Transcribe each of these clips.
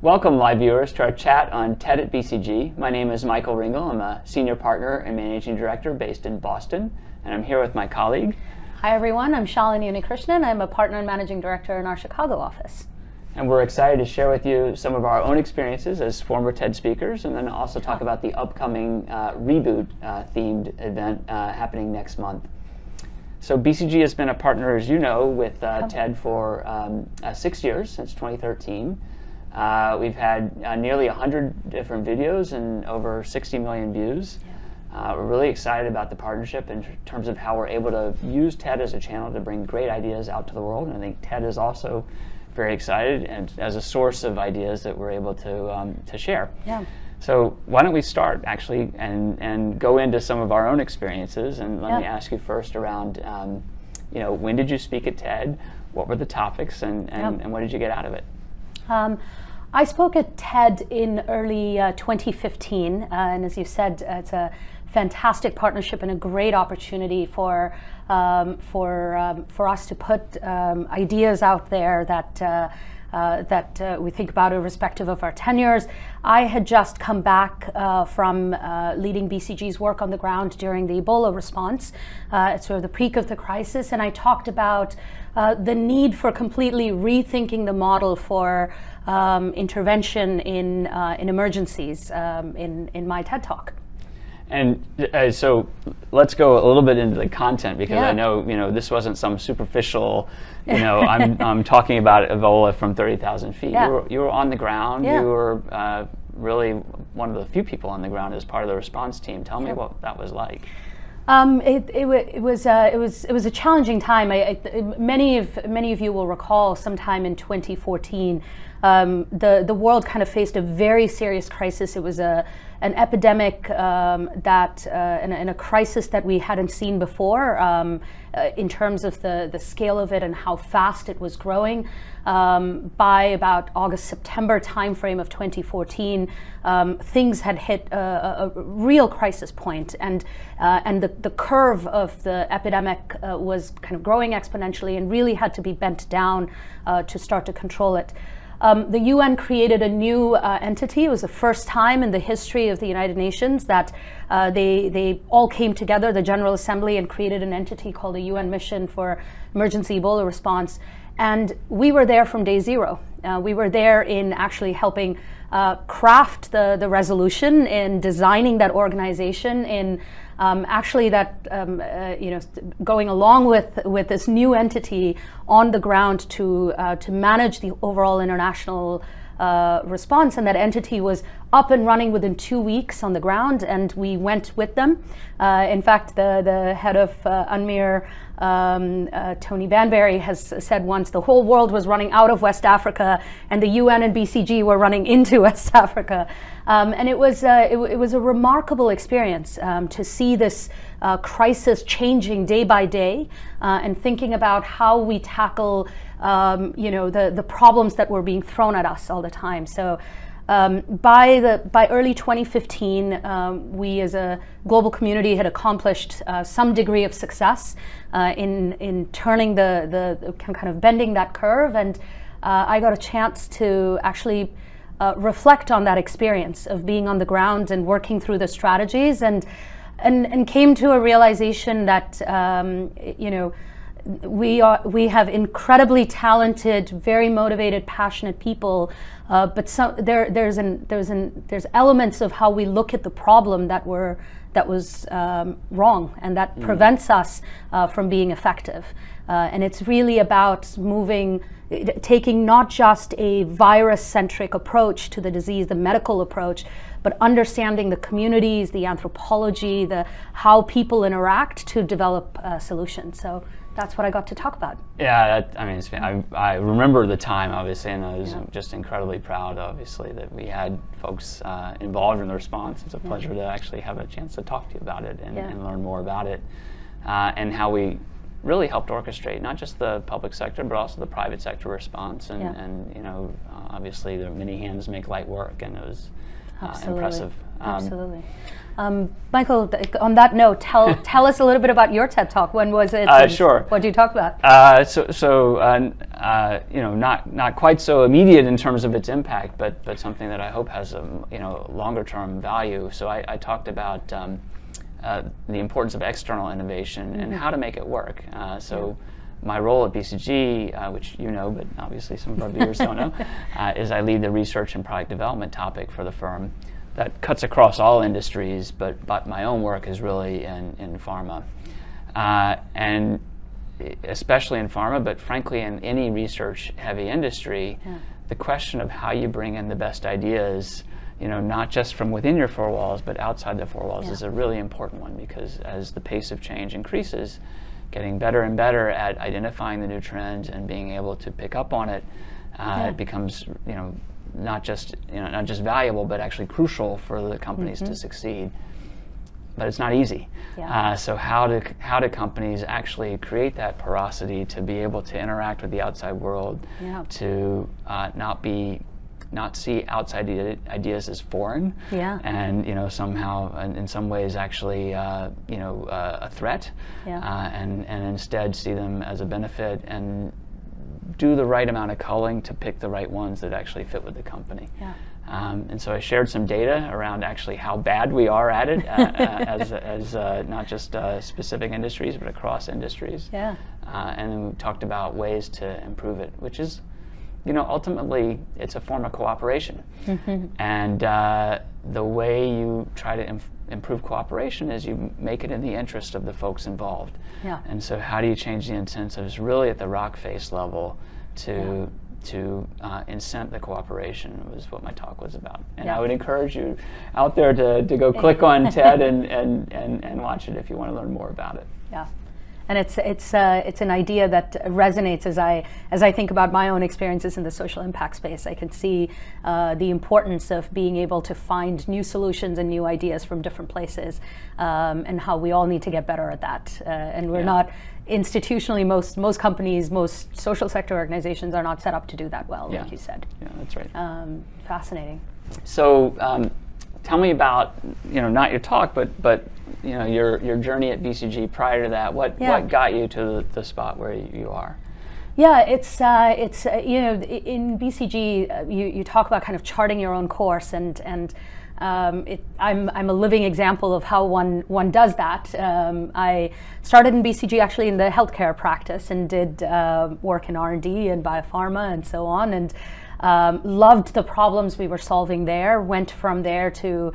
Welcome, live viewers, to our chat on TED at BCG. My name is Michael Ringel. I'm a senior partner and managing director based in Boston, and I'm here with my colleague. Hi, everyone. I'm Shalini Unnikrishnan. I'm a partner and managing director in our Chicago office. And we're excited to share with you some of our own experiences as former TED speakers, and then also talk about the upcoming Reboot themed event happening next month. So BCG has been a partner, as you know, with TED for 6 years, since 2013. We've had nearly 100 different videos and over 60 million views. We're really excited about the partnership in terms of how we're able to use TED as a channel to bring great ideas out to the world. And I think TED is also very excited and as a source of ideas that we're able to share. Yeah. So why don't we start actually and go into some of our own experiences, and let me ask you first around, when did you speak at TED? What were the topics, and what did you get out of it? I spoke at TED in early 2015, and as you said, it's a fantastic partnership and a great opportunity for us to put ideas out there that we think about irrespective of our tenures. I had just come back from leading BCG's work on the ground during the Ebola response, sort of the peak of the crisis, and I talked about the need for completely rethinking the model for intervention in emergencies in my TED Talk. And so let's go a little bit into the content, because I know this wasn't some superficial, I'm talking about Ebola from 30,000 feet. You were on the ground. You were really one of the few people on the ground as part of the response team. Tell me what that was like. It was a challenging time. Many of you will recall sometime in 2014, the world kind of faced a very serious crisis. It was an epidemic and a crisis that we hadn't seen before in terms of the scale of it and how fast it was growing. By about August-September timeframe of 2014, things had hit a real crisis point, and the curve of the epidemic was kind of growing exponentially and really had to be bent down to start to control it. The UN created a new entity. It was the first time in the history of the United Nations that they all came together, the General Assembly, and created an entity called the UN Mission for Emergency Ebola Response. And we were there from day zero. We were there in actually helping craft the resolution, in designing that organization, in actually going along with this new entity on the ground to manage the overall international response. And that entity was up and running within 2 weeks on the ground, and we went with them. In fact, the head of UNMIR, Tony Banbury, has said once the whole world was running out of West Africa and the UN and BCG were running into West Africa. And it was a remarkable experience to see this crisis changing day by day, and thinking about how we tackle the problems that were being thrown at us all the time. So by early 2015, we as a global community had accomplished some degree of success in turning the kind of bending that curve, and I got a chance to actually reflect on that experience of being on the ground and working through the strategies, and came to a realization that we have incredibly talented, very motivated, passionate people, but there's elements of how we look at the problem that was wrong, and that prevents us from being effective. And it's really about taking not just a virus-centric approach to the disease, the medical approach, but understanding the communities, the anthropology, how people interact to develop solutions. So that's what I got to talk about. Yeah, I remember the time, obviously, and I was just incredibly proud, obviously, that we had folks involved in the response. It's a pleasure to actually have a chance to talk to you about it and learn more about it, and how we really helped orchestrate not just the public sector, but also the private sector response. And obviously, there are many hands make light work, and it was impressive. Absolutely. Michael, on that note, tell us a little bit about your TED Talk. When was it? Sure. What did you talk about? Not quite so immediate in terms of its impact, but something that I hope has a longer term value. So I talked about the importance of external innovation and how to make it work. My role at BCG, which you know, but obviously some of our viewers don't know, is I lead the research and product development topic for the firm. That cuts across all industries, but my own work is really in pharma, and especially in pharma, but frankly in any research-heavy industry, the question of how you bring in the best ideas, not just from within your four walls, but outside the four walls, is a really important one, because as the pace of change increases, getting better and better at identifying the new trends and being able to pick up on it, it becomes not just valuable, but actually crucial for the companies to succeed. But it's not easy. So how do companies actually create that porosity to be able to interact with the outside world, to not see outside ideas as foreign, and somehow in some ways actually a threat, and instead see them as a benefit and do the right amount of culling to pick the right ones that actually fit with the company. And so I shared some data around actually how bad we are at it, as not just specific industries, but across industries. And then we talked about ways to improve it, which is, ultimately it's a form of cooperation. And the way you try to improve cooperation is you make it in the interest of the folks involved. And so how do you change the incentives really at the rock face level to incent the cooperation was what my talk was about. And I would encourage you out there to go click on TED and watch it if you want to learn more about it. And it's an idea that resonates as I think about my own experiences in the social impact space. I can see the importance of being able to find new solutions and new ideas from different places, and how we all need to get better at that. And we're not institutionally, most companies, most social sector organizations are not set up to do that well, like you said. That's right. Fascinating. So tell me about, not your talk, but your journey at BCG prior to that. What got you to the spot where you are? It's in BCG you talk about kind of charting your own course, and I'm a living example of how one does that. I started in BCG actually in the healthcare practice and did work in R&D and biopharma and so on, and loved the problems we were solving there. Went from there to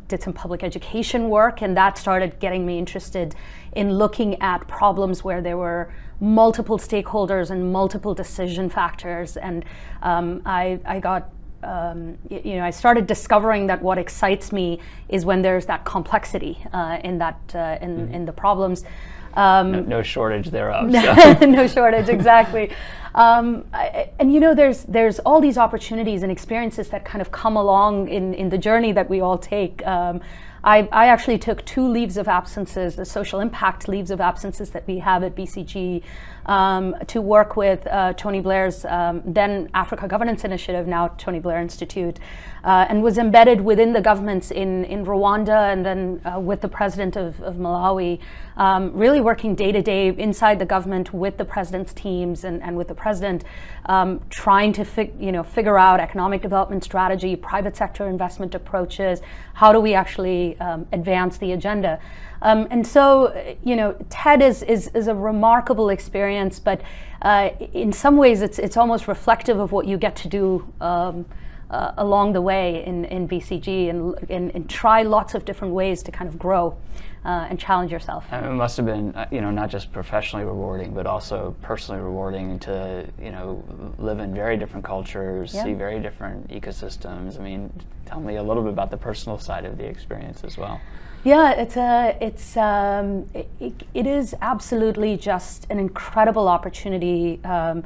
did some public education work, and that started getting me interested in looking at problems where there were multiple stakeholders and multiple decision factors. And I got I started discovering that what excites me is when there's that complexity in the problems. No shortage thereof. No shortage, exactly. And there's all these opportunities and experiences that kind of come along in the journey that we all take. I actually took 2 leaves of absences, the social impact leaves of absences that we have at BCG, to work with Tony Blair's then Africa Governance Initiative, now Tony Blair Institute, and was embedded within the governments in Rwanda, and then with the president of Malawi, really working day to day inside the government with the president's teams and with the president, trying to figure out economic development strategy, private sector investment approaches. How do we actually advance the agenda? And so, TED is a remarkable experience, but in some ways it's almost reflective of what you get to do along the way in BCG, and try lots of different ways to kind of grow and challenge yourself. It must have been, not just professionally rewarding, but also personally rewarding to, live in very different cultures, see very different ecosystems. I mean, tell me a little bit about the personal side of the experience as well. Yeah, it is absolutely just an incredible opportunity to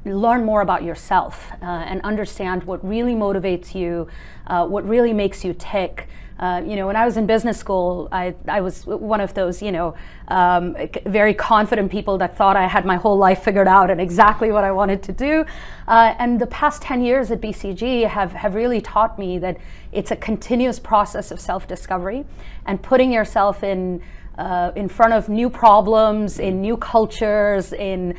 learn more about yourself and understand what really motivates you, what really makes you tick. When I was in business school, I was one of those, very confident people that thought I had my whole life figured out and exactly what I wanted to do. And the past 10 years at BCG have really taught me that it's a continuous process of self-discovery and putting yourself in front of new problems, in new cultures, in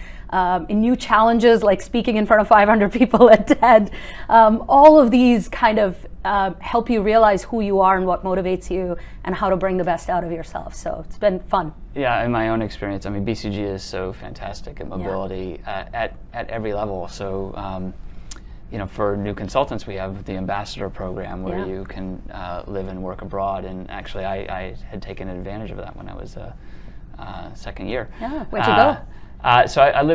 new challenges, like speaking in front of 500 people at TED. All of these kind of help you realize who you are and what motivates you and how to bring the best out of yourself. So it's been fun. Yeah, in my own experience, I mean, BCG is so fantastic at mobility at every level. So, for new consultants, we have the ambassador program where you can live and work abroad. And actually, I had taken advantage of that when I was second year. Yeah, where'd you go? So I've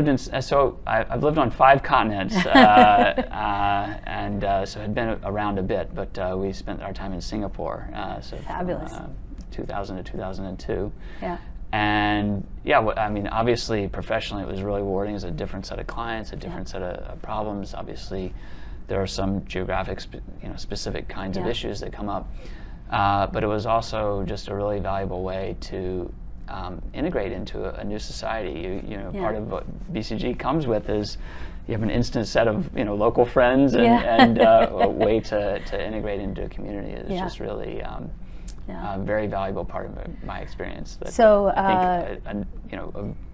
lived on 5 continents, and so had been around a bit. But we spent our time in Singapore. So fabulous. From 2000 to 2002. Yeah. And obviously professionally it was really rewarding. It's a different set of clients, a different set of problems. Obviously, there are some geographic, specific kinds of issues that come up. But it was also just a really valuable way to integrate into a new society. Part of what BCG comes with is you have an instant set of local friends and a way to integrate into a community is just really a very valuable part of my experience. That, so I think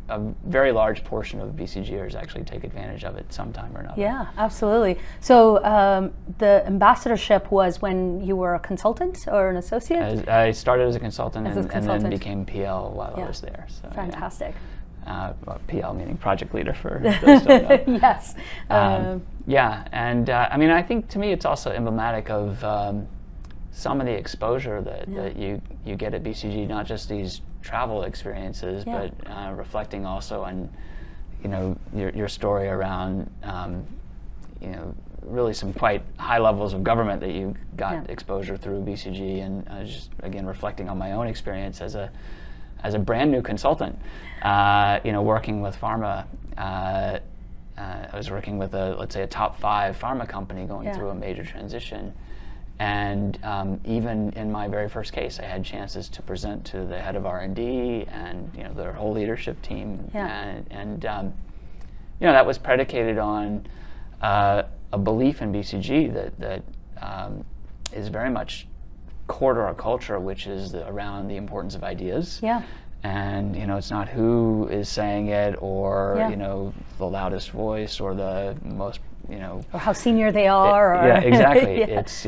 a very large portion of BCGers actually take advantage of it sometime or another. Yeah, absolutely. So the ambassadorship was when you were a consultant or an associate? I started as a consultant, and then became PL while I was there. So, fantastic. PL meaning project leader for those who don't know. Yes. I think to me it's also emblematic of some of the exposure that you get at BCG, not just these travel experiences, but reflecting also on your story around really some quite high levels of government that you got exposure through BCG, and just again reflecting on my own experience as a brand new consultant, working with pharma. I was working with let's say a top 5 pharma company going through a major transition. And even in my very first case, I had chances to present to the head of R&D and their whole leadership team, and that was predicated on a belief in BCG that is very much core to our culture, which is around the importance of ideas. Yeah. And it's not who is saying it or the loudest voice or the most or how senior they are. Yeah, exactly. It's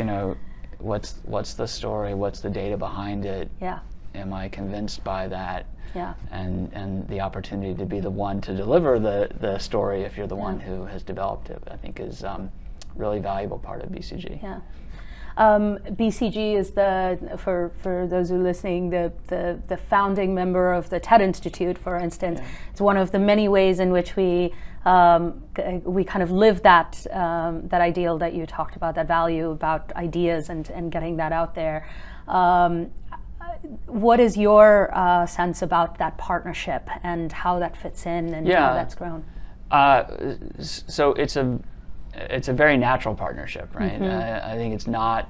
what's the story? What's the data behind it? Yeah. Am I convinced by that? Yeah. And the opportunity to be the one to deliver the story, if you're the one who has developed it, I think is really valuable part of BCG. Yeah. BCG is for those who are listening, the founding member of the TED Institute, for instance. Yeah. It's one of the many ways in which we kind of live that ideal that you talked about, that value about ideas and getting that out there. What is your sense about that partnership and how that fits in and how that's grown? So it's a very natural partnership, right? Mm-hmm. I think it's not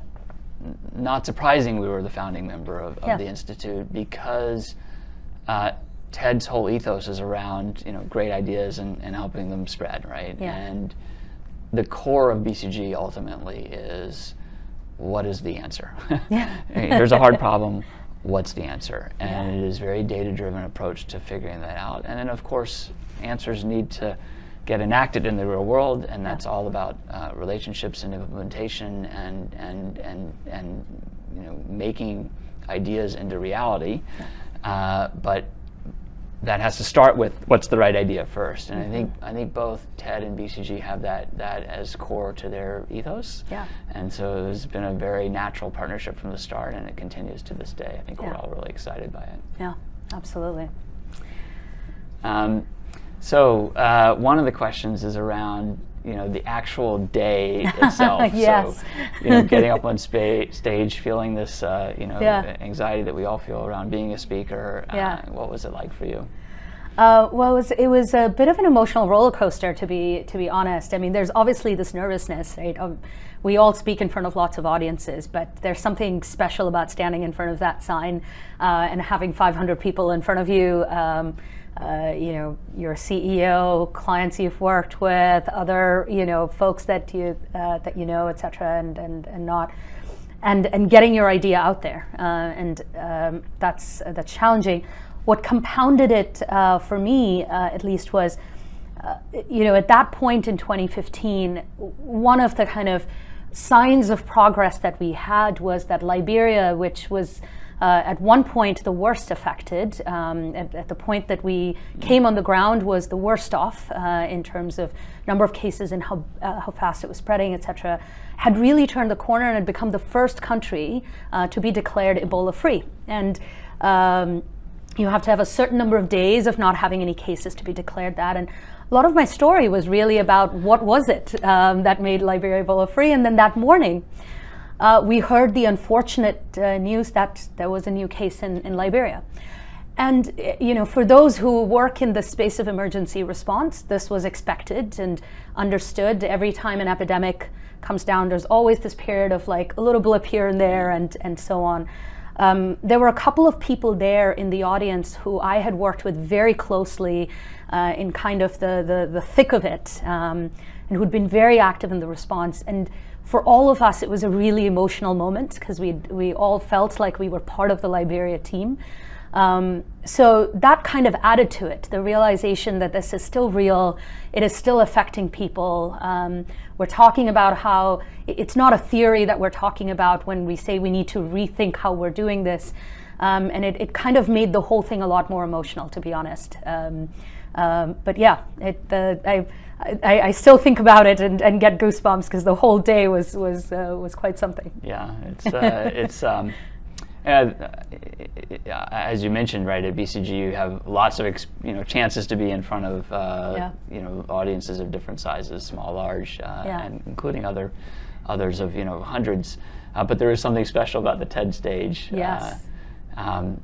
surprising we were the founding member of the Institute, because TED's whole ethos is around great ideas and helping them spread, right? Yeah. And the core of BCG ultimately is, what is the answer? Here's a hard problem. What's the answer? And it is a very data-driven approach to figuring that out. And then, of course, answers need to get enacted in the real world, and that's all about relationships and implementation and making ideas into reality. But that has to start with what's the right idea first. And I think both TED and BCG have that as core to their ethos. Yeah. And so it's been a very natural partnership from the start, and it continues to this day. I think we're all really excited by it. Yeah, absolutely. So one of the questions is around the actual day itself. Yes. So getting up on stage, feeling this anxiety that we all feel around being a speaker. What was it like for you? Well, it was a bit of an emotional roller coaster, to be honest. I mean, there's obviously this nervousness, right? We all speak in front of lots of audiences, but there's something special about standing in front of that sign and having 500 people in front of you. You know, your CEO, clients you've worked with, other folks that you know, etc., and not. And getting your idea out there, that's challenging. What compounded it for me, at least, was, at that point in 2015, one of the kind of signs of progress that we had was that Liberia, which was at one point the worst affected, at the point that we came on the ground, was the worst off in terms of number of cases and how fast it was spreading, etc., had really turned the corner and had become the first country to be declared Ebola-free. And you have to have a certain number of days of not having any cases to be declared that. And a lot of my story was really about what was it that made Liberia Ebola-free. And then that morning, we heard the unfortunate news that there was a new case in Liberia. And for those who work in the space of emergency response, this was expected and understood. Every time an epidemic comes down, there's always this period of like a little blip here and there and so on. There were a couple of people there in the audience who I had worked with very closely in kind of the thick of it, and who'd been very active in the response. And for all of us, it was a really emotional moment because we all felt like we were part of the Liberia team. So that kind of added to it, the realization that this is still real, it is still affecting people. We're talking about how it's not a theory that we're talking about when we say we need to rethink how we're doing this. And it kind of made the whole thing a lot more emotional, to be honest. But yeah, I still think about it and get goosebumps because the whole day was quite something. Yeah, it's as you mentioned, right, at BCG you have lots of chances to be in front of audiences of different sizes, small, large, and including others of hundreds. But there is something special about the TED stage. Yes.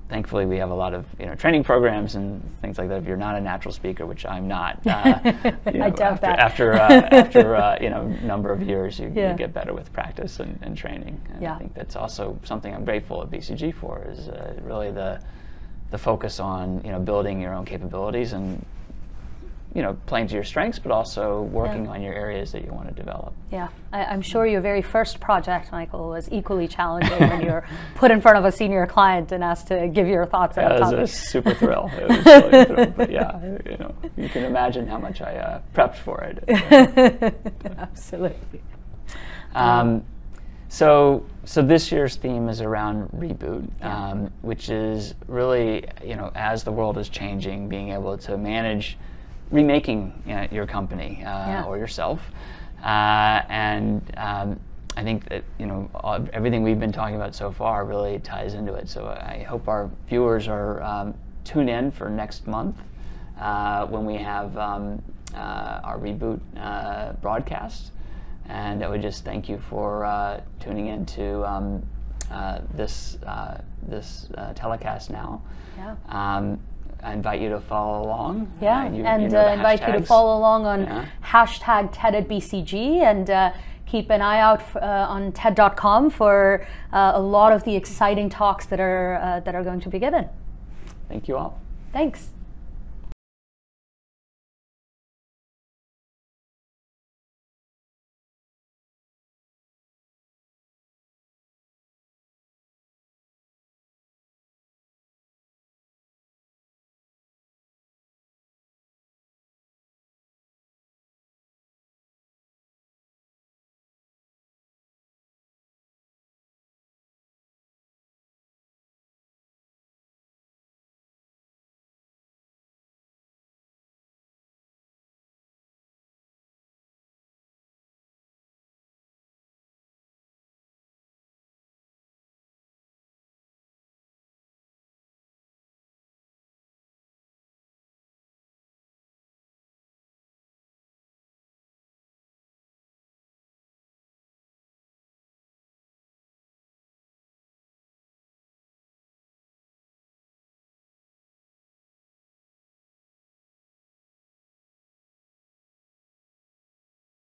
Thankfully, we have a lot of training programs and things like that. If you're not a natural speaker, which I'm not, I doubt that. After number of years, you get better with practice and training. And I think that's also something I'm grateful at BCG for, is really the focus on building your own capabilities and playing to your strengths, but also working on your areas that you want to develop. Yeah, I'm sure your very first project, Michael, was equally challenging when you're put in front of a senior client and asked to give your thoughts on the topic. It was a super thrill. It was really a thrill. But yeah, you can imagine how much I prepped for it. Absolutely. So this year's theme is around reboot, which is really, as the world is changing, being able to manage remaking your company or yourself, and I think that everything we've been talking about so far really ties into it. So I hope our viewers are tune in for next month when we have our reboot broadcast, and I would just thank you for tuning in to this telecast now. Yeah. I invite you to follow along. Yeah, invite you to follow along on hashtag TED at BCG, and keep an eye out on TED.com for a lot of the exciting talks that are going to be given. Thank you all. Thanks.